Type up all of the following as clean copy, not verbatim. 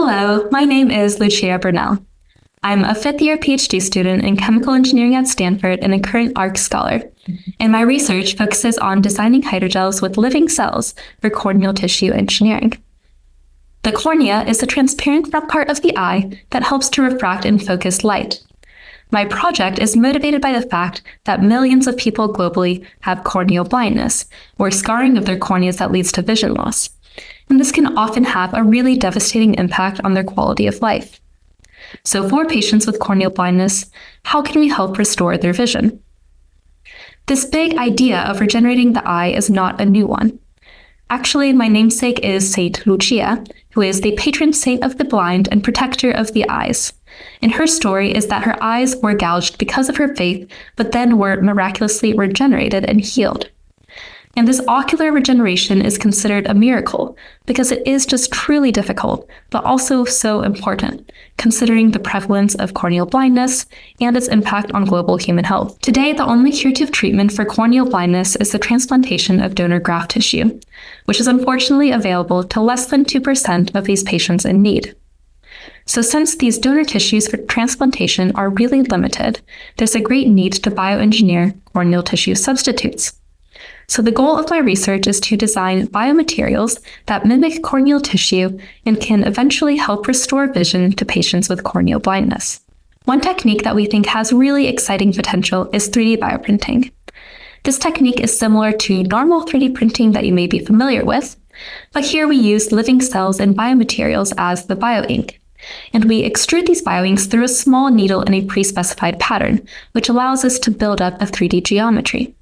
Hello, my name is Lucia Brunel. I'm a fifth-year PhD student in chemical engineering at Stanford and a current ARC scholar. And my research focuses on designing hydrogels with living cells for corneal tissue engineering. The cornea is the transparent front part of the eye that helps to refract and focus light. My project is motivated by the fact that millions of people globally have corneal blindness, or scarring of their corneas that leads to vision loss. And this can often have a really devastating impact on their quality of life. So for patients with corneal blindness, how can we help restore their vision? This big idea of regenerating the eye is not a new one. Actually, my namesake is Saint Lucia, who is the patron saint of the blind and protector of the eyes. And her story is that her eyes were gouged because of her faith, but then were miraculously regenerated and healed. And this ocular regeneration is considered a miracle because it is just truly difficult, but also so important, considering the prevalence of corneal blindness and its impact on global human health. Today, the only curative treatment for corneal blindness is the transplantation of donor graft tissue, which is unfortunately available to less than 2% of these patients in need. So since these donor tissues for transplantation are really limited, there's a great need to bioengineer corneal tissue substitutes. So the goal of my research is to design biomaterials that mimic corneal tissue and can eventually help restore vision to patients with corneal blindness. One technique that we think has really exciting potential is 3D bioprinting. This technique is similar to normal 3D printing that you may be familiar with, but here we use living cells and biomaterials as the bioink. And we extrude these bioinks through a small needle in a pre-specified pattern, which allows us to build up a 3D geometry.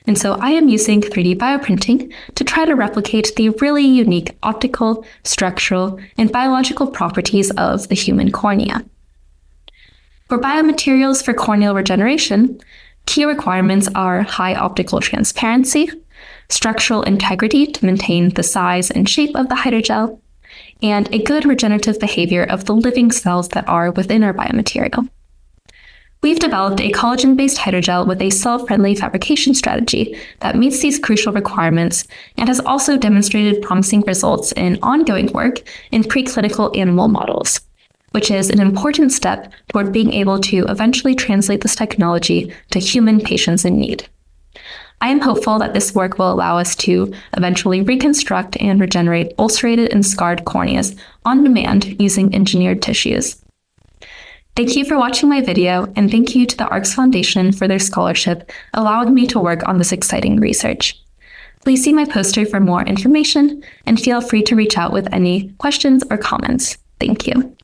And so I am using 3D bioprinting to try to replicate the really unique optical, structural, and biological properties of the human cornea. For biomaterials for corneal regeneration, key requirements are high optical transparency, structural integrity to maintain the size and shape of the hydrogel, and a good regenerative behavior of the living cells that are within our biomaterial. We've developed a collagen-based hydrogel with a cell-friendly fabrication strategy that meets these crucial requirements and has also demonstrated promising results in ongoing work in preclinical animal models, which is an important step toward being able to eventually translate this technology to human patients in need. I am hopeful that this work will allow us to eventually reconstruct and regenerate ulcerated and scarred corneas on demand using engineered tissues. Thank you for watching my video, and thank you to the ARCS Foundation for their scholarship, allowing me to work on this exciting research. Please see my poster for more information, and feel free to reach out with any questions or comments. Thank you.